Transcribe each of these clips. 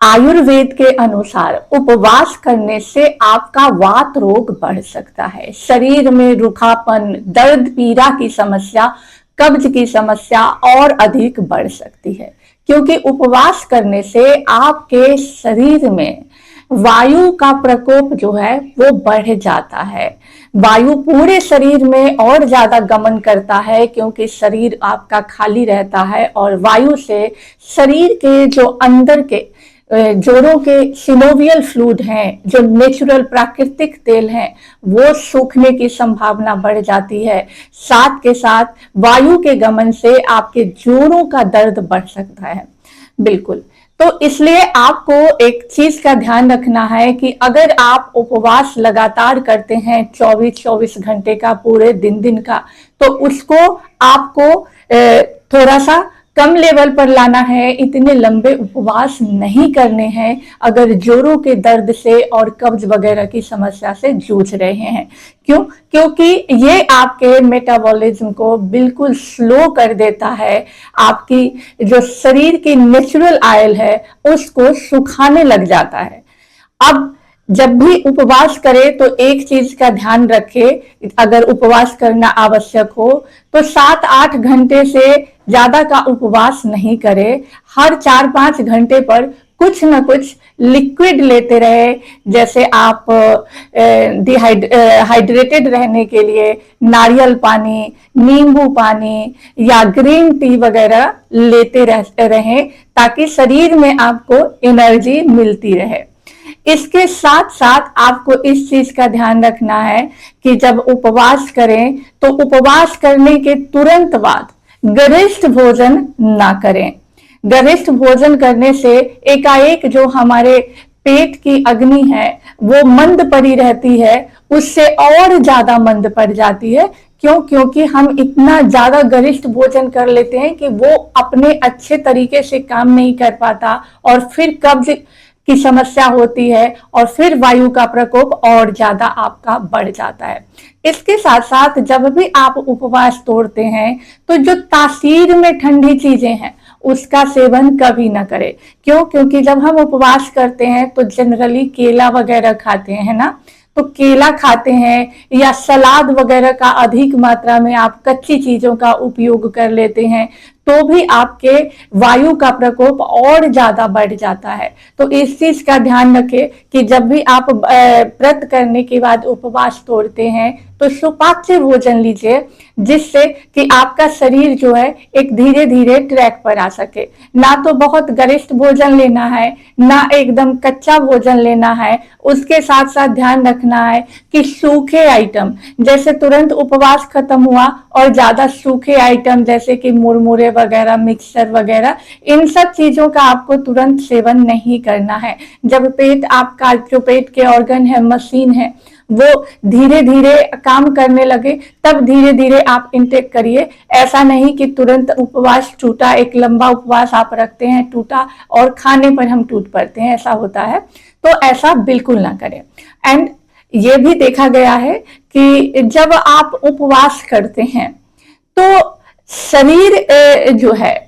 आयुर्वेद के अनुसार उपवास करने से आपका वात रोग बढ़ सकता है। शरीर में रूखापन, दर्द, पीड़ा की समस्या, कब्ज की समस्या और अधिक बढ़ सकती है, क्योंकि उपवास करने से आपके शरीर में वायु का प्रकोप जो है वो बढ़ जाता है। वायु पूरे शरीर में और ज्यादा गमन करता है, क्योंकि शरीर आपका खाली रहता है और वायु से शरीर के जो अंदर के जोड़ों के सिनोवियल फ्लूइड हैं, जो नेचुरल प्राकृतिक तेल हैं, वो सूखने की संभावना बढ़ जाती है। साथ के साथ वायु के गमन से आपके जोड़ों का दर्द बढ़ सकता है। बिल्कुल, तो इसलिए आपको एक चीज का ध्यान रखना है कि अगर आप उपवास लगातार करते हैं 24-24 घंटे का, पूरे दिन का, तो उसको आपको थोड़ा सा कम लेवल पर लाना है। इतने लंबे उपवास नहीं करने हैं अगर जोड़ों के दर्द से और कब्ज वगैरह की समस्या से जूझ रहे हैं। क्यों? क्योंकि ये आपके मेटाबॉलिज्म को बिल्कुल स्लो कर देता है। आपकी जो शरीर की नेचुरल ऑयल है उसको सुखाने लग जाता है। अब जब भी उपवास करे तो एक चीज का ध्यान रखे, अगर उपवास करना आवश्यक हो तो 7-8 घंटे से ज्यादा का उपवास नहीं करे। हर 4-5 घंटे पर कुछ न कुछ लिक्विड लेते रहे। जैसे आप हाइड्रेटेड रहने के लिए नारियल पानी, नींबू पानी या ग्रीन टी वगैरह लेते रहें, ताकि शरीर में आपको एनर्जी मिलती रहे। इसके साथ साथ आपको इस चीज का ध्यान रखना है कि जब उपवास करें तो उपवास करने के तुरंत बाद गरिष्ठ भोजन ना करें। गरिष्ठ भोजन करने से एकाएक जो हमारे पेट की अग्नि है वो मंद पड़ी रहती है, उससे और ज्यादा मंद पड़ जाती है। क्यों? क्योंकि हम इतना ज्यादा गरिष्ठ भोजन कर लेते हैं कि वो अपने अच्छे तरीके से काम नहीं कर पाता और फिर कब्ज की समस्या होती है और फिर वायु का प्रकोप और ज्यादा आपका बढ़ जाता है। इसके साथ साथ जब भी आप उपवास तोड़ते हैं तो जो तासीर में ठंडी चीजें हैं उसका सेवन कभी ना करें। क्यों? क्योंकि जब हम उपवास करते हैं तो जनरली केला वगैरह खाते हैं ना, तो केला खाते हैं या सलाद वगैरह का अधिक मात्रा में आप कच्ची चीजों का उपयोग कर लेते हैं, तो भी आपके वायु का प्रकोप और ज्यादा बढ़ जाता है। तो इस चीज का ध्यान रखें कि जब भी आप व्रत करने के बाद उपवास तोड़ते हैं तो सुपाच्य भोजन लीजिए, जिससे कि आपका शरीर जो है एक धीरे धीरे ट्रैक पर आ सके। ना तो बहुत गरिष्ठ भोजन लेना है, ना एकदम कच्चा भोजन लेना है। उसके साथ साथ ध्यान रखना है कि सूखे आइटम, जैसे तुरंत उपवास खत्म हुआ और ज्यादा सूखे आइटम जैसे कि मुरमुरे वगैरह, मिक्सचर वगैरह, इन सब चीजों का आपको तुरंत सेवन नहीं करना है। जब पेट आपका, जो पेट के ऑर्गन है, मशीन है, वो धीरे धीरे काम करने लगे तब धीरे धीरे आप इंटेक करिए। ऐसा नहीं कि तुरंत उपवास टूटा, एक लंबा उपवास आप रखते हैं, टूटा और खाने पर हम टूट पड़ते हैं, ऐसा होता है। तो ऐसा बिल्कुल ना करें। एंड ये भी देखा गया है कि जब आप उपवास करते हैं तो शरीर जो है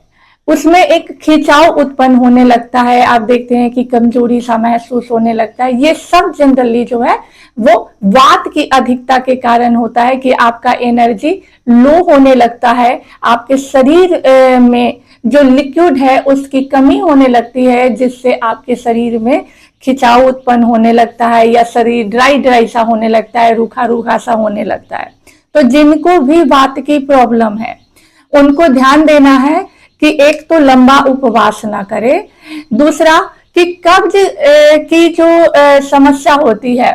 उसमें एक खिंचाव उत्पन्न होने लगता है। आप देखते हैं कि कमजोरी सा महसूस होने लगता है। ये सब जनरली जो है वो वात की अधिकता के कारण होता है कि आपका एनर्जी लो होने लगता है। आपके शरीर में जो लिक्विड है उसकी कमी होने लगती है, जिससे आपके शरीर में खिंचाव उत्पन्न होने लगता है या शरीर ड्राई सा होने लगता है, रूखा रूखा सा होने लगता है। तो जिनको भी वात की प्रॉब्लम है उनको ध्यान देना है कि एक तो लंबा उपवास ना करे, दूसरा कि कब्ज की जो समस्या होती है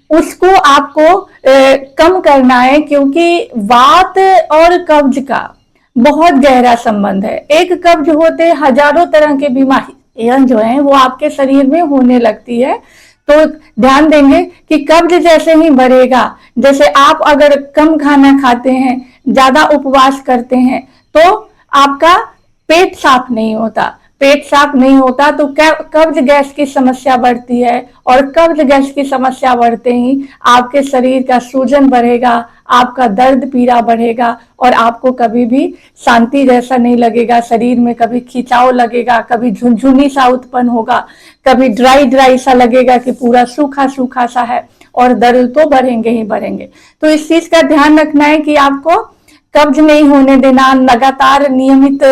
उसको आपको कम करना है, क्योंकि वात और कब्ज का बहुत गहरा संबंध है। एक कब्ज होते हजारों तरह के बीमारियां जो हैं वो आपके शरीर में होने लगती है। तो ध्यान देंगे कि कब्ज जैसे ही बढ़ेगा, जैसे आप अगर कम खाना खाते हैं, ज्यादा उपवास करते हैं, तो आपका पेट साफ नहीं होता। पेट साफ नहीं होता तो कब्ज गैस की समस्या बढ़ती है, और कब्ज गैस की समस्या बढ़ते ही आपके शरीर का सूजन बढ़ेगा, आपका दर्द पीड़ा बढ़ेगा और आपको कभी भी शांति जैसा नहीं लगेगा। शरीर में कभी खिंचाव लगेगा, कभी झुनझुनी सा उत्पन्न होगा, कभी ड्राई ड्राई सा लगेगा कि पूरा सूखा सूखा सा है, और दर्द तो बढ़ेंगे ही बढ़ेंगे। तो इस चीज का ध्यान रखना है कि आपको कब्ज नहीं होने देना, लगातार नियमित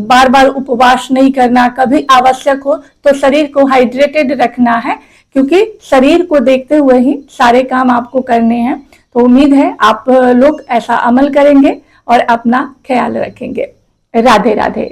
बार बार उपवास नहीं करना, कभी आवश्यक हो तो शरीर को हाइड्रेटेड रखना है, क्योंकि शरीर को देखते हुए ही सारे काम आपको करने हैं। तो उम्मीद है आप लोग ऐसा अमल करेंगे और अपना ख्याल रखेंगे। राधे राधे।